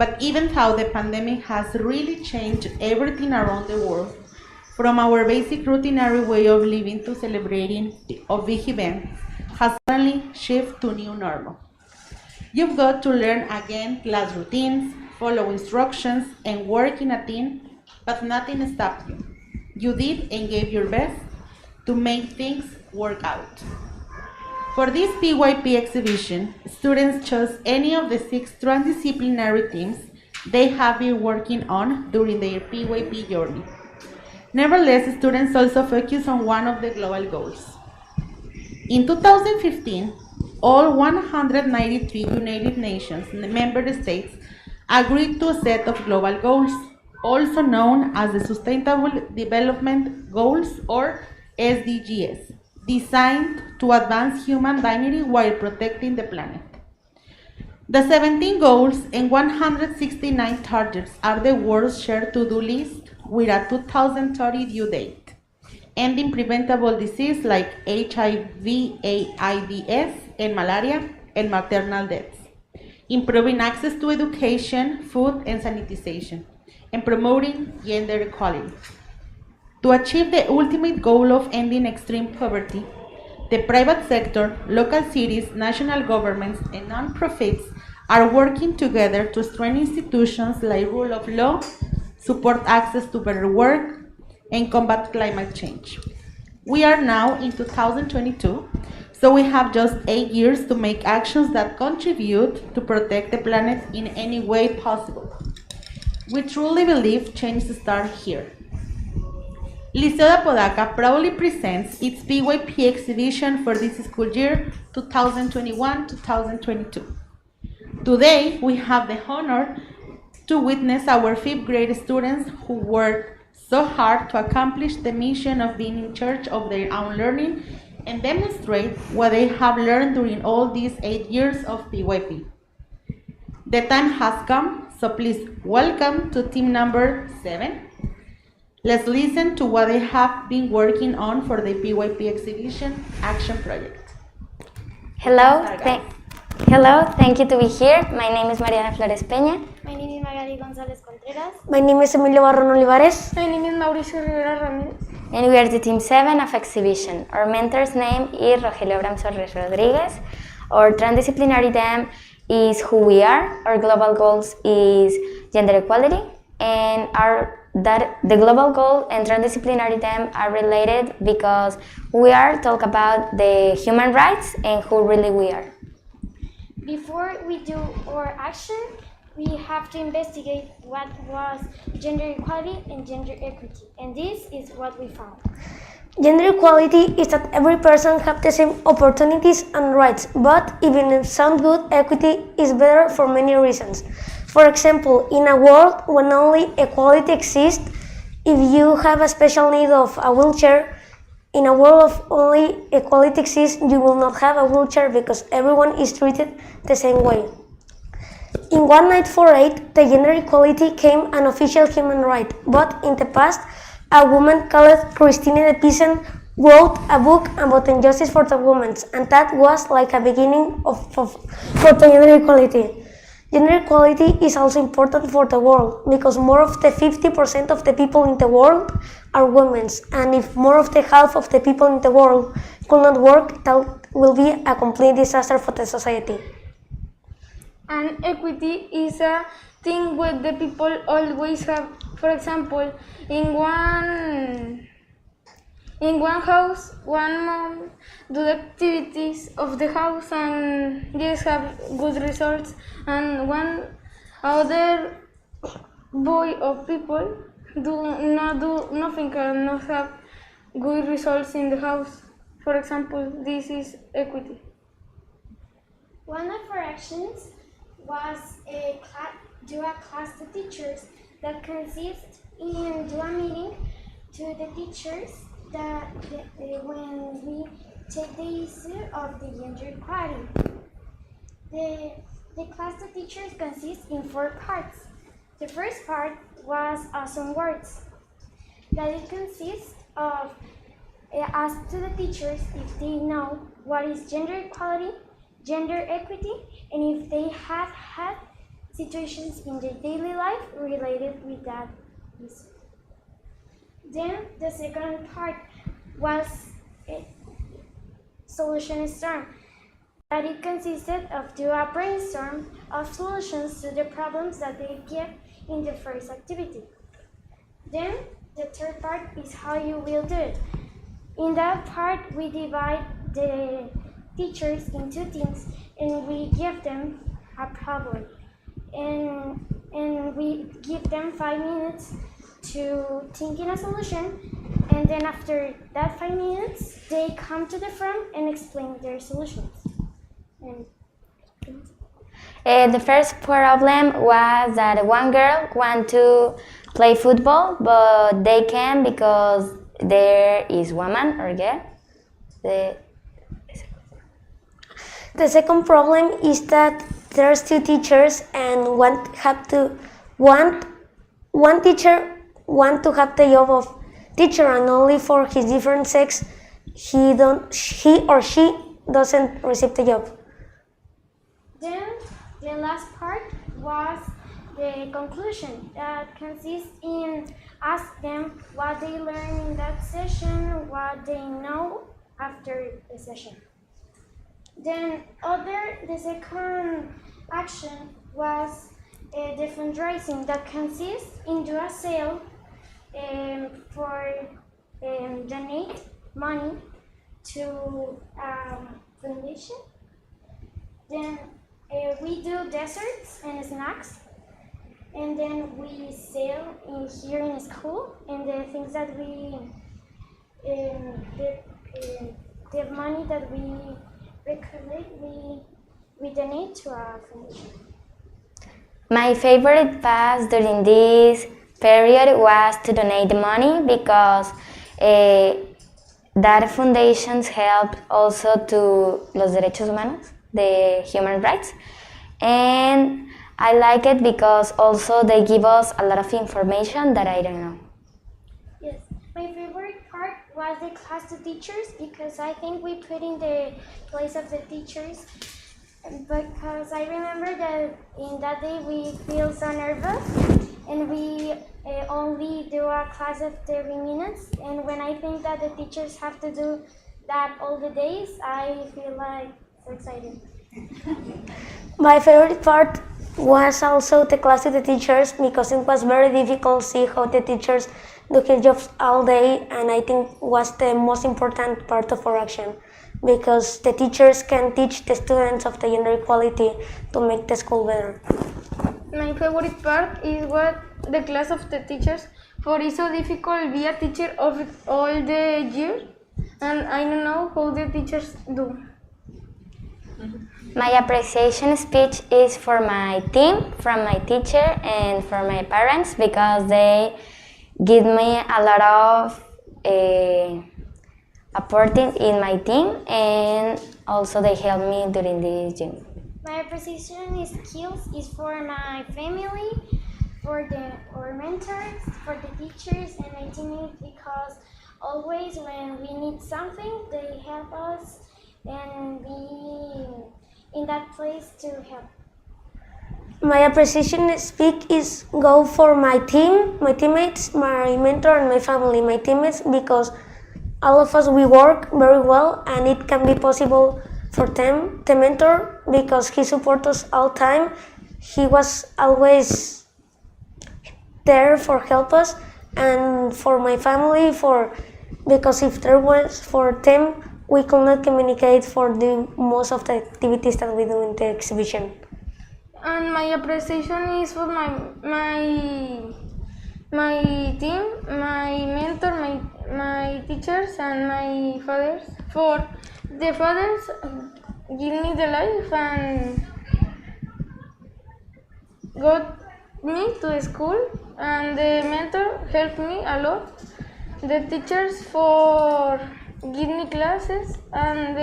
But even though the pandemic has really changed everything around the world, from our basic routinary way of living to celebrating of big events, has suddenly shifted to new normal. You've got to learn again class routines, follow instructions, and work in a team, but nothing stopped you. You did and gave your best to make things work out. For this PYP exhibition, students chose any of the 6 transdisciplinary themes they have been working on during their PYP journey. Nevertheless, students also focus on one of the global goals. In 2015, all 193 United Nations member states agreed to a set of global goals, also known as the Sustainable Development Goals or SDGs, designed to advance human dignity while protecting the planet. The 17 goals and 169 targets are the world's shared to-do list with a 2030 due date, ending preventable disease like HIV, AIDS, and malaria, and maternal deaths, improving access to education, food, and sanitization, and promoting gender equality. To achieve the ultimate goal of ending extreme poverty, the private sector, local cities, national governments, and non-profits are working together to strengthen institutions like rule of law, support access to better work, and combat climate change. We are now in 2022, so we have just 8 years to make actions that contribute to protect the planet in any way possible. We truly believe change starts here. Liceo de Apodaca proudly presents its PYP exhibition for this school year 2021-2022. Today, we have the honor to witness our 5th grade students who worked so hard to accomplish the mission of being in charge of their own learning and demonstrate what they have learned during all these 8 years of PYP. The time has come, so please welcome to team number 7. Let's listen to what they have been working on for the PYP exhibition action project. Hello, thank you to be here. My name is Mariana Flores Peña. My name is Magali González Contreras. My name is Emilio Barron Olivares. My name is Mauricio Rivera Ramírez. And we are the team 7 of exhibition. Our mentor's name is Rogelio Abraham Torres Rodriguez. Our transdisciplinary theme is who we are. Our global goals is gender equality, and the global goal and transdisciplinary theme are related because we are talk about the human rights and who really we are. Before we do our action, we have to investigate what was gender equality and gender equity, and this is what we found. Gender equality is that every person has the same opportunities and rights, but even if sounds good, equity is better for many reasons. For example, in a world when only equality exists, if you have a special need of a wheelchair, in a world of only equality exists, you will not have a wheelchair because everyone is treated the same way. In 1948, the gender equality became an official human right, but in the past, a woman called Christine the Peasant wrote a book about injustice for the women, and that was like a beginning for the gender equality. Gender equality is also important for the world because more of the 50% of the people in the world are women, and if more of the half of the people in the world could not work, that will be a complete disaster for the society. And equity is a thing what the people always have. For example, in one house, one mom do the activities of the house and yes have good results, and one other boy or people do nothing and not have good results in the house. For example, this is equity. One of our actions was do a class to teachers that consists in do a meeting to the teachers that when we take the issue of the gender equality. The class to teachers consists in 4 parts. The first part was awesome words, that it consists of ask to the teachers if they know what is gender equality, gender equity, and if they have had situations in their daily life related with that research. Then the second part was a solution storm, that it consisted of do a brainstorm of solutions to the problems that they get in the first activity. Then the third part is how you will do it. In that part, we divide the teachers into teams and we give them a problem. And we give them 5 minutes to think in a solution, and then after that 5 minutes, they come to the front and explain their solutions. And The first problem was that one girl wanted to play football, but they can't because there is woman or girl. The second problem is that there's two teachers and one teacher want to have the job of teacher, and only for his different sex he or she doesn't receive the job. then the last part was the conclusion, that consists in ask them what they learned in that session, what they know after the session. Then the second action was the fundraising, that consists in do a sale for donate money to foundation. Then we do desserts and snacks, and then we sell here in school, and the things that we the money that we recollect, we donate to our foundation. My favorite path during this period was to donate the money because that foundations help also to los derechos humanos, the human rights, and I like it because also they give us a lot of information that I don't know. Yes, my favorite part was the class to teachers, because I think we put in the place of the teachers, because I remember that in that day we feel so nervous and we only do a class of 30 minutes, and when I think that the teachers have to do that all the days, I feel like so excited. My favorite part was also the class with the teachers, because it was very difficult to see how the teachers do their jobs all day, and I think was the most important part of our action, because the teachers can teach the students of the gender equality to make the school better. My favorite part is what the class of the teachers, for it's so difficult be a teacher of all the year, and I don't know how the teachers do. My appreciation speech is for my team, from my teacher, and for my parents, because they give me a lot of supporting in my team, and also they help me during this journey. My appreciation skills is for my family, for our mentors, for the teachers, and my teammates, because always when we need something, they help us and be in that place to help. My appreciation speak is go for my team, my teammates, my mentor, and my family. My teammates, because all of us we work very well, and it can be possible for them. The mentor, because he supports us all time. He was always there for help us, and for my family, because if there was for them, we could not communicate for the most of the activities that we do in the exhibition. And my appreciation is for my team, my mentor, my teachers, and my fathers. For the fathers give me the life and got me to school, and the mentor helped me a lot. The teachers for give me classes, and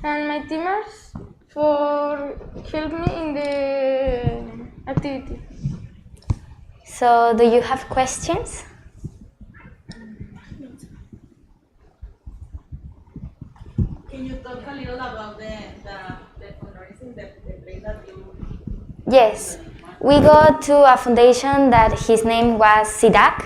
my teamers for help me in the activity. So, do you have questions? Can you talk a little about the fundraising, the place that you Yes, we go to a foundation that his name was SIDAC.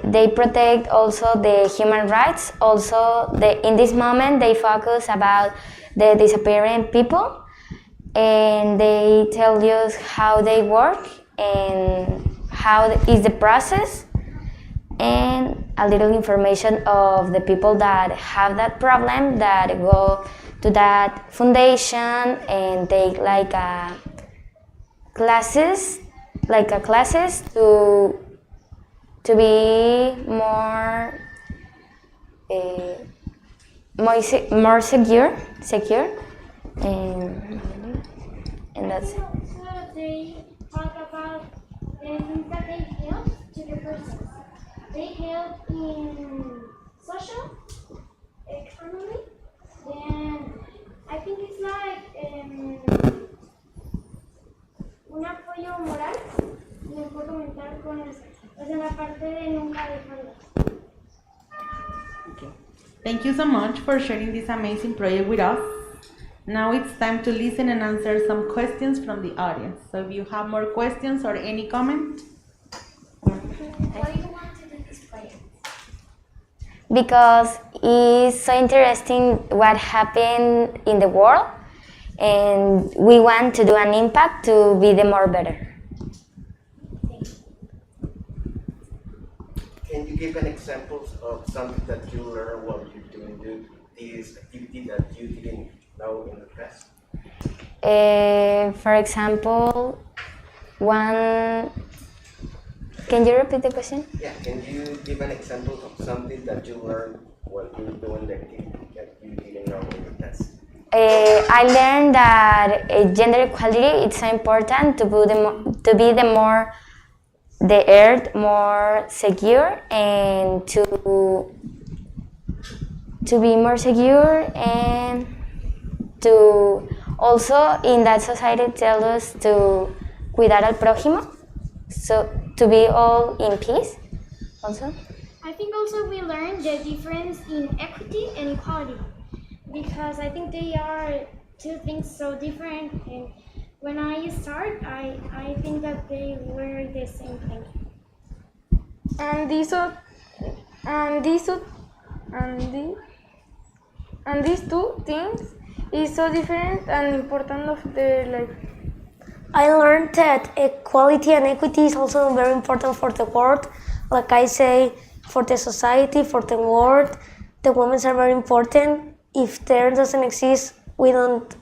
They protect also the human rights. Also, in this moment, they focus about the disappearing people, and they tell us how they work and how is the process, and a little information of the people that have that problem that go to that foundation and take like classes to be more secure, and that's it. Also, they talk about the things that they help to the persons. They help in social, economy, then I think it's like un apoyo moral, les puedo comentar con eso. O sea, la parte de nunca dejarlos. Thank you so much for sharing this amazing project with us. Now it's time to listen and answer some questions from the audience. So if you have more questions or any comment. Why do you want to do this project? Because it's so interesting what happened in the world, and we want to do an impact to be the more better. Can you give an example of something that you learned while you're doing this activity that you didn't know in the past? For example, can you repeat the question? Yeah, can you give an example of something that you learned while you were doing the activity that you didn't know in the past? I learned that gender equality is so important to be the earth more secure, and to be more secure, and to also in that society tell us to cuidar al prójimo, so to be all in peace also. I think also we learned the difference in equity and equality, because I think they are two things so different, and when I start, I think that they were the same thing. And these two things is so different and important of the life. I learned that equality and equity is also very important for the world. Like I say, for the society, for the world, the women are very important. If there doesn't exist, we don't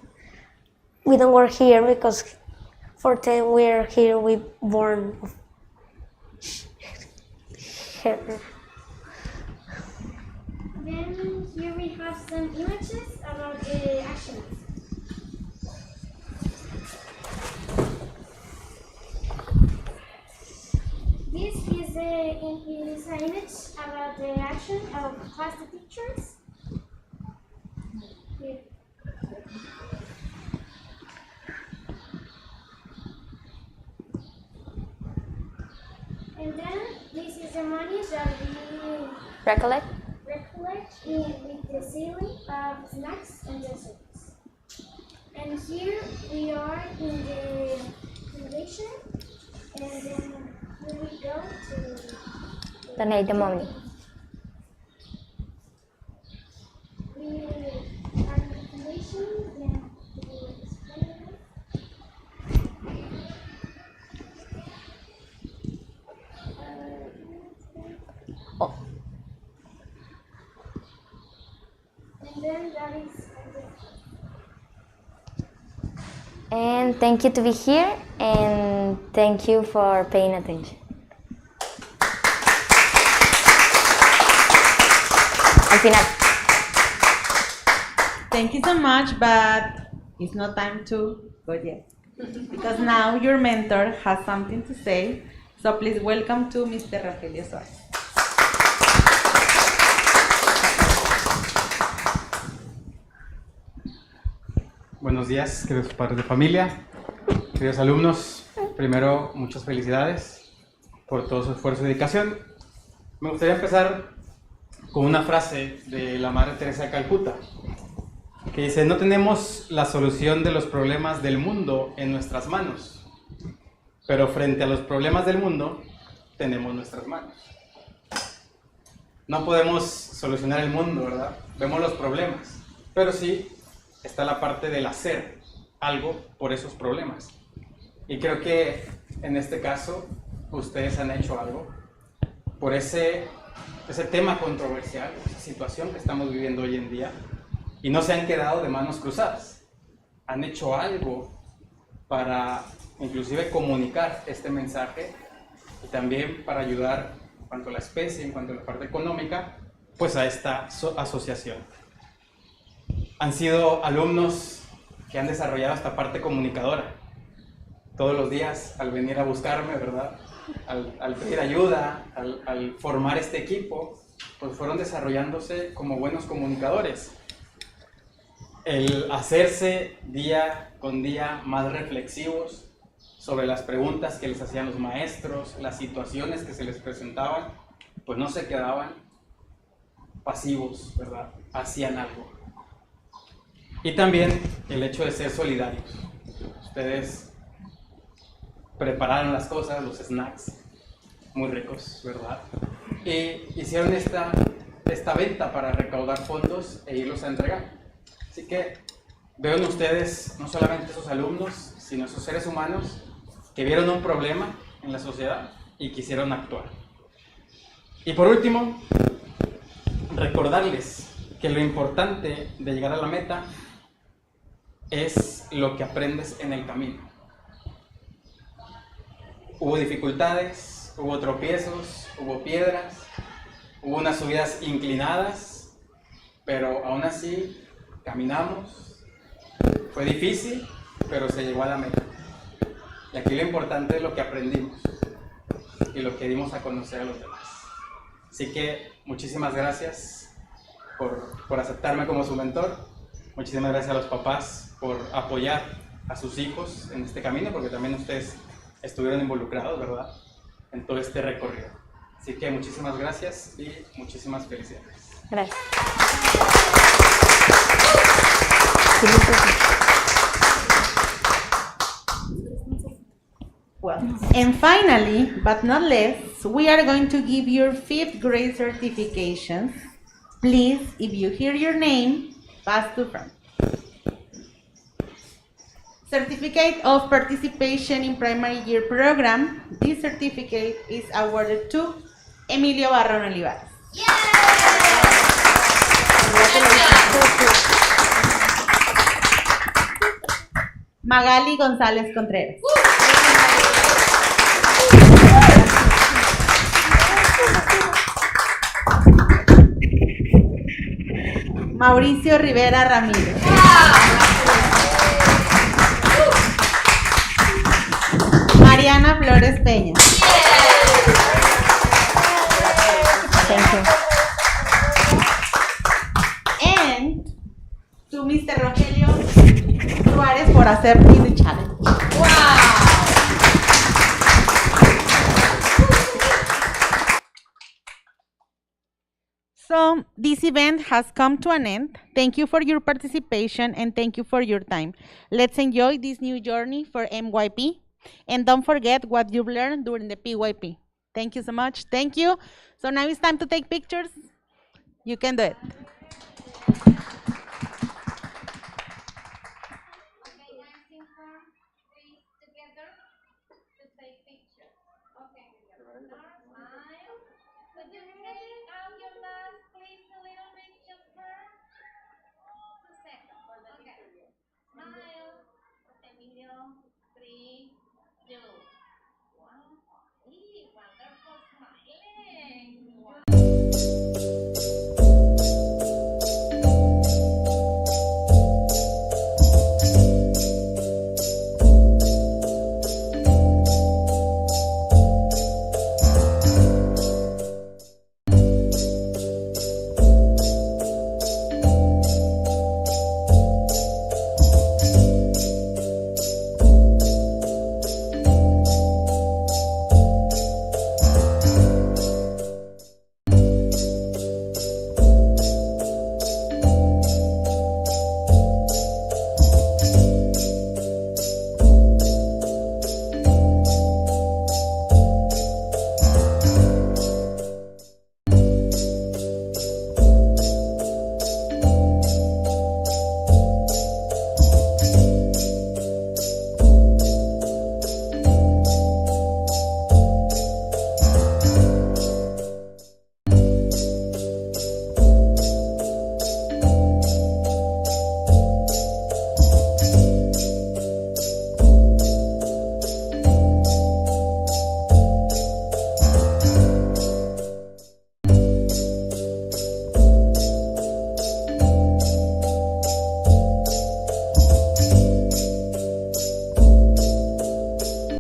work here, because for them we're here, we born here. Then here we have some images about the actions. This is an image about the action of class teachers. Here. And then this is the money that we Recollect? with the selling of snacks and desserts. And here we are in the foundation, and then here we go to Donate the money. we are in the foundation, then we explain it. Oh. And then that is And thank you to be here, and thank you for paying attention. Al final. Thank you so much, but it's not time to go yet. Because now your mentor has something to say. So please welcome to Mr. Rogelio Suárez. Buenos días, queridos padres de familia, queridos alumnos. Primero, muchas felicidades por todo su esfuerzo y dedicación. Me gustaría empezar con una frase de la Madre Teresa de Calcuta. que dice, no tenemos la solución de los problemas del mundo en nuestras manos, pero frente a los problemas del mundo tenemos nuestras manos. No podemos solucionar el mundo, ¿verdad? Vemos los problemas, pero sí está la parte del hacer algo por esos problemas. Y creo que en este caso ustedes han hecho algo por ese tema controversial, esa situación que estamos viviendo hoy en día, y no se han quedado de manos cruzadas. Han hecho algo para inclusive comunicar este mensaje y también para ayudar en cuanto a la especie, en cuanto a la parte económica, pues a esta asociación. Han sido alumnos que han desarrollado esta parte comunicadora. Todos los días al venir a buscarme, ¿verdad? Al pedir ayuda, al formar este equipo, pues fueron desarrollándose como buenos comunicadores. El hacerse día con día más reflexivos sobre las preguntas que les hacían los maestros, las situaciones que se les presentaban, pues no se quedaban pasivos, ¿verdad? Hacían algo. Y también el hecho de ser solidarios. Ustedes prepararon las cosas, los snacks, muy ricos, ¿verdad? Y hicieron esta venta para recaudar fondos e irlos a entregar. Así que veo en ustedes no solamente esos alumnos, sino esos seres humanos que vieron un problema en la sociedad y quisieron actuar. Y por último, recordarles que lo importante de llegar a la meta es lo que aprendes en el camino. Hubo dificultades, hubo tropiezos, hubo piedras, hubo unas subidas inclinadas, pero aún así caminamos. Fue difícil, pero se llegó a la meta. Y aquí lo importante es lo que aprendimos y lo que dimos a conocer a los demás. Así que muchísimas gracias por aceptarme como su mentor. Muchísimas gracias a los papás por apoyar a sus hijos en este camino, porque también ustedes estuvieron involucrados, ¿verdad?, en todo este recorrido. Así que muchísimas gracias y muchísimas felicidades. Gracias. Well, and finally, but not least, we are going to give your 5th grade certifications. Please, if you hear your name, pass to front. Certificate of Participation in Primary Year Program. This certificate is awarded to Emilio Barron Olivares. Magali González Contreras. Mauricio Rivera Ramírez. Mariana Flores Peña. Thank you. And to Mr. Rogelio Suárez for accepting the challenge. So this event has come to an end. Thank you for your participation and thank you for your time. Let's enjoy this new journey for MYP and don't forget what you've learned during the PYP. Thank you so much. Thank you. So now it's time to take pictures. You can do it.